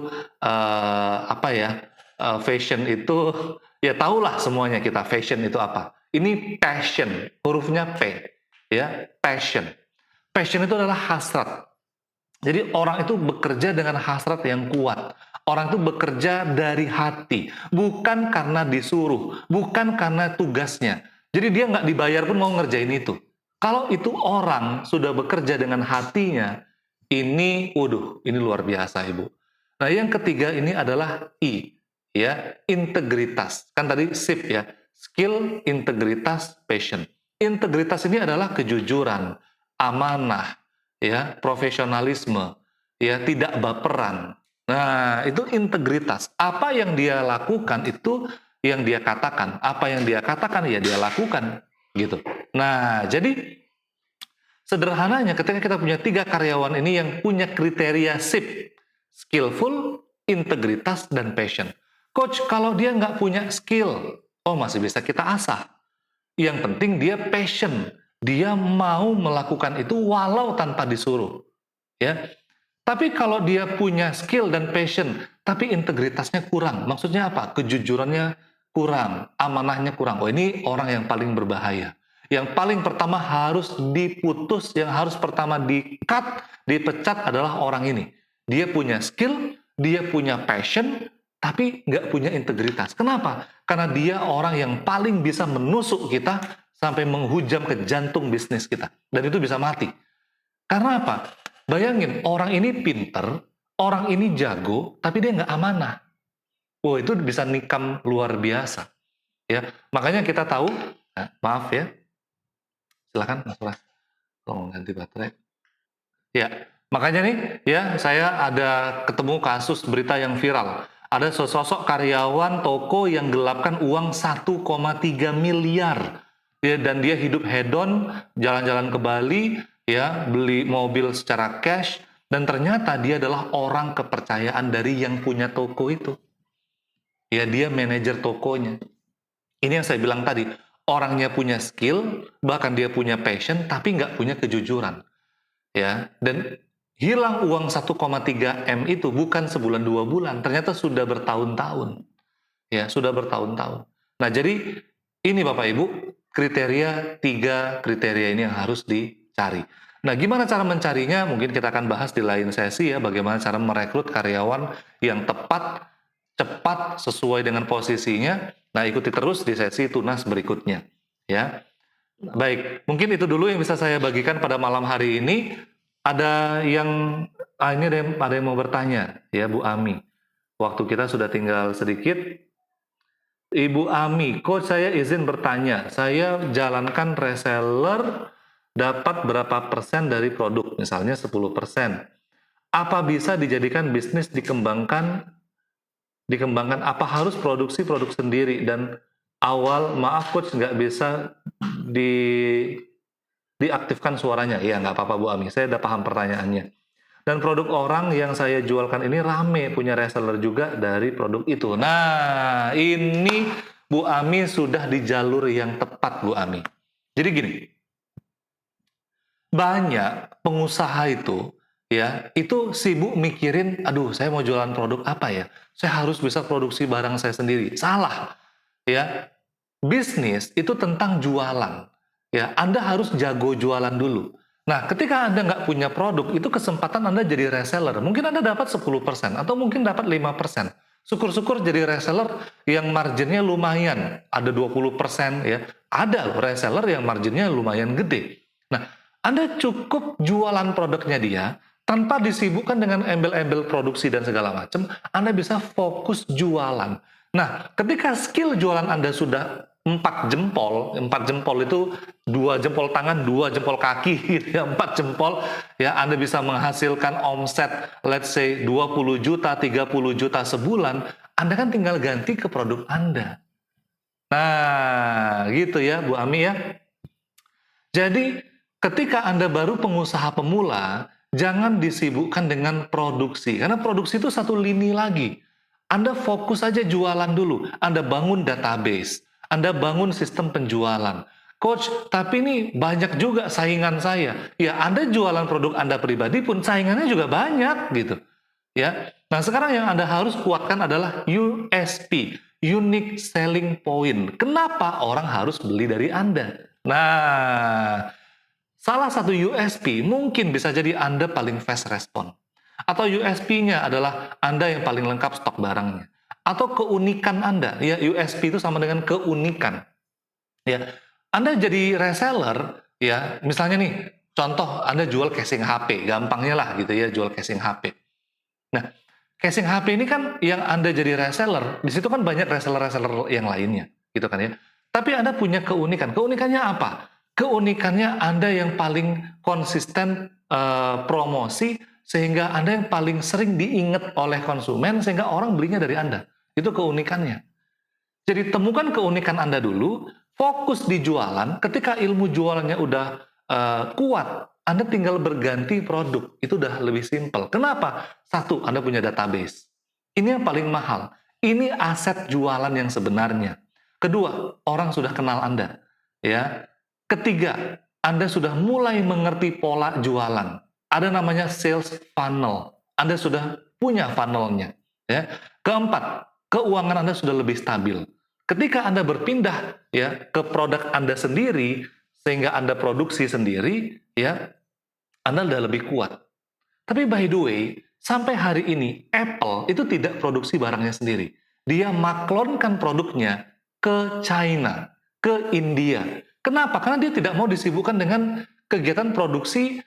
fashion itu ya tahulah semuanya kita fashion itu apa. Ini passion, hurufnya P, ya, passion. Passion itu adalah hasrat. Jadi orang itu bekerja dengan hasrat yang kuat. Orang itu bekerja dari hati, bukan karena disuruh, bukan karena tugasnya. Jadi dia nggak dibayar pun mau ngerjain itu. Kalau itu orang sudah bekerja dengan hatinya, ini luar biasa Ibu. Nah, yang ketiga ini adalah I, ya, integritas. Kan tadi SIP ya, skill, integritas, passion. Integritas ini adalah kejujuran, amanah, ya, profesionalisme, ya, tidak baperan. Nah, itu integritas. Apa yang dia lakukan itu yang dia katakan, apa yang dia katakan ya dia lakukan, gitu. Nah, jadi sederhananya ketika kita punya 3 karyawan ini yang punya kriteria SIP, skillful, integritas, dan passion. Coach, kalau dia nggak punya skill, masih bisa kita asah. Yang penting dia passion, dia mau melakukan itu walau tanpa disuruh, ya. Tapi kalau dia punya skill dan passion, tapi integritasnya kurang, maksudnya apa? Kejujurannya kurang, amanahnya kurang. Ini orang yang paling berbahaya. Yang paling pertama harus diputus, yang harus pertama di-cut, dipecat adalah orang ini. Dia punya skill, dia punya passion, tapi nggak punya integritas. Kenapa? Karena dia orang yang paling bisa menusuk kita sampai menghujam ke jantung bisnis kita. Dan itu bisa mati. Karena apa? Bayangin, orang ini pinter, orang ini jago, tapi dia nggak amanah. Wah, itu bisa nikam luar biasa. Ya, makanya kita tahu, maaf ya, silakan Mas Pras, tolong ganti baterai. Ya, makanya nih, ya saya ada ketemu kasus berita yang viral. Ada sosok karyawan toko yang gelapkan uang 1,3 miliar. Ya, dan dia hidup hedon, jalan-jalan ke Bali, ya, beli mobil secara cash, dan ternyata dia adalah orang kepercayaan dari yang punya toko itu. Ya, dia manajer tokonya. Ini yang saya bilang tadi, orangnya punya skill, bahkan dia punya passion, tapi nggak punya kejujuran. Ya, dan hilang uang 1,3 M itu bukan sebulan 2 bulan, ternyata sudah bertahun-tahun. Ya, sudah bertahun-tahun. Nah, jadi ini Bapak Ibu, kriteria 3 kriteria ini yang harus dicari. Nah, gimana cara mencarinya? Mungkin kita akan bahas di lain sesi ya, bagaimana cara merekrut karyawan yang tepat, cepat, sesuai dengan posisinya. Nah, ikuti terus di sesi tunas berikutnya. Ya, baik. Mungkin itu dulu yang bisa saya bagikan pada malam hari ini. Ada yang, ini ada yang mau bertanya, ya Bu Ami. Waktu kita sudah tinggal sedikit. Ibu Ami, Coach saya izin bertanya. Saya jalankan reseller, dapat berapa persen dari produk? Misalnya 10%. Apa bisa dijadikan bisnis dikembangkan apa harus produksi produk sendiri dan awal maaf Coach nggak bisa diaktifkan suaranya. Ya nggak apa-apa Bu Ami, saya udah paham pertanyaannya. Dan produk orang yang saya jualkan ini rame, punya reseller juga dari produk itu. Nah, ini Bu Ami sudah di jalur yang tepat Bu Ami. Jadi gini, banyak pengusaha itu ya, itu sibuk mikirin, aduh saya mau jualan produk apa ya? Saya harus bisa produksi barang saya sendiri. Salah. Ya. Bisnis itu tentang jualan. Ya, Anda harus jago jualan dulu. Nah, ketika Anda nggak punya produk, itu kesempatan Anda jadi reseller. Mungkin Anda dapat 10% atau mungkin dapat 5%. Syukur-syukur jadi reseller yang marginnya lumayan, ada 20% ya. Ada loh reseller yang marginnya lumayan gede. Nah, Anda cukup jualan produknya dia, tanpa disibukkan dengan embel-embel produksi dan segala macam, Anda bisa fokus jualan. Nah, ketika skill jualan Anda sudah 4 jempol itu 2 jempol tangan, 2 jempol kaki, gitu ya, 4 jempol, ya Anda bisa menghasilkan omset, let's say 20 juta, 30 juta sebulan, Anda kan tinggal ganti ke produk Anda. Nah, gitu ya Bu Ami ya. Jadi, ketika Anda baru pengusaha pemula, jangan disibukkan dengan produksi, karena produksi itu satu lini lagi. Anda fokus aja jualan dulu, Anda bangun database, Anda bangun sistem penjualan. Coach, tapi ini banyak juga saingan saya. Ya, Anda jualan produk Anda pribadi pun saingannya juga banyak gitu. Ya. Nah, sekarang yang Anda harus kuatkan adalah USP, Unique Selling Point. Kenapa orang harus beli dari Anda? Nah, salah satu USP mungkin bisa jadi Anda paling fast respon. Atau USP-nya adalah Anda yang paling lengkap stok barangnya. Atau keunikan Anda. Ya, USP itu sama dengan keunikan. Ya, Anda jadi reseller, ya, misalnya nih, contoh Anda jual casing HP, gampangnya lah gitu ya, jual casing HP. Nah, casing HP ini kan yang Anda jadi reseller, di situ kan banyak reseller-reseller yang lainnya, gitu kan ya. Tapi Anda punya keunikan. Keunikannya apa? Keunikannya Anda yang paling konsisten promosi, sehingga Anda yang paling sering diingat oleh konsumen, sehingga orang belinya dari Anda. Itu keunikannya. Jadi temukan keunikan Anda dulu, fokus di jualan. Ketika ilmu jualannya udah kuat, Anda tinggal berganti produk. Itu udah lebih simpel. Kenapa? Satu, Anda punya database. Ini yang paling mahal. Ini aset jualan yang sebenarnya. Kedua, orang sudah kenal Anda. Ya. Ketiga, Anda sudah mulai mengerti pola jualan. Ada namanya sales funnel. Anda sudah punya funnelnya. Ya. Keempat, keuangan Anda sudah lebih stabil. Ketika Anda berpindah ya ke produk Anda sendiri, sehingga Anda produksi sendiri, ya, Anda udah lebih kuat. Tapi by the way, sampai hari ini Apple itu tidak produksi barangnya sendiri. Dia maklonkan produknya ke China, ke India. Kenapa? Karena dia tidak mau disibukkan dengan kegiatan produksi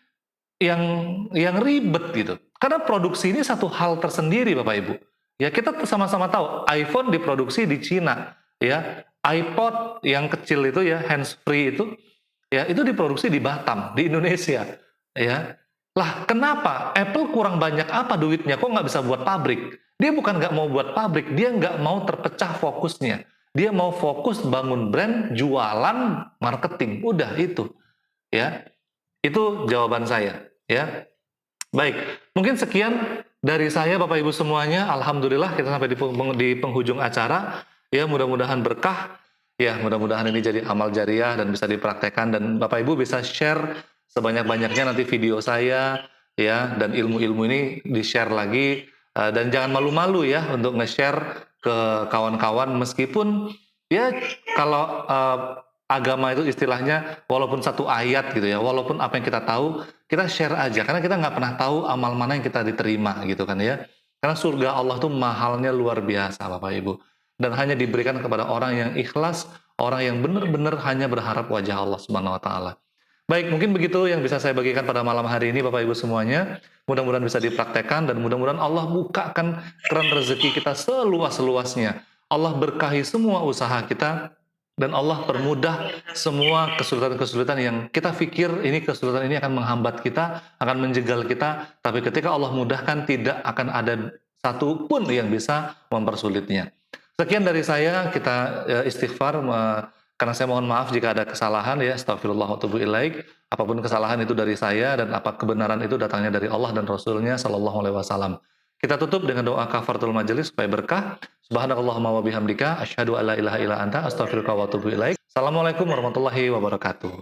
yang ribet gitu. Karena produksi ini satu hal tersendiri, Bapak Ibu. Ya, kita sama-sama tahu iPhone diproduksi di Cina, ya. iPod yang kecil itu ya, hands free itu, ya, itu diproduksi di Batam, di Indonesia, ya. Lah, kenapa Apple kurang banyak apa duitnya? Kok nggak bisa buat pabrik? Dia bukan nggak mau buat pabrik, dia nggak mau terpecah fokusnya. Dia mau fokus bangun brand, jualan, marketing. Udah itu, ya. Itu jawaban saya, ya. Baik, mungkin sekian dari saya Bapak Ibu semuanya. Alhamdulillah kita sampai di penghujung acara. Ya, mudah-mudahan berkah. Ya, mudah-mudahan ini jadi amal jariah dan bisa dipraktekkan, dan Bapak Ibu bisa share sebanyak-banyaknya nanti video saya, ya, dan ilmu-ilmu ini di-share lagi, dan jangan malu-malu ya untuk nge-share ke kawan-kawan, meskipun ya kalau agama itu istilahnya walaupun satu ayat gitu ya, walaupun apa yang kita tahu, kita share aja, karena kita nggak pernah tahu amal mana yang kita diterima gitu kan ya. Karena surga Allah tuh mahalnya luar biasa Bapak Ibu, dan hanya diberikan kepada orang yang ikhlas, orang yang benar-benar hanya berharap wajah Allah Subhanahu wa taala. Baik, mungkin begitu yang bisa saya bagikan pada malam hari ini Bapak Ibu semuanya. Mudah-mudahan bisa dipraktekkan, dan mudah-mudahan Allah bukakan keran rezeki kita seluas-luasnya. Allah berkahi semua usaha kita, dan Allah permudah semua kesulitan-kesulitan yang kita pikir kesulitan ini akan menghambat kita, akan menjegal kita, tapi ketika Allah mudahkan tidak akan ada satu pun yang bisa mempersulitnya. Sekian dari saya, kita istighfar, karena saya mohon maaf jika ada kesalahan ya, astagfirullah wa atubu ilaik. Apapun kesalahan itu dari saya, dan apa kebenaran itu datangnya dari Allah dan Rasulnya sallallahu alaihi wasallam. Kita tutup dengan doa kafaratul majelis supaya berkah. Subhanakallahumma wa bihamdika asyhadu alla ilaha illa anta astaghfiruka wa atubu ilaik. Assalamualaikum warahmatullahi wabarakatuh.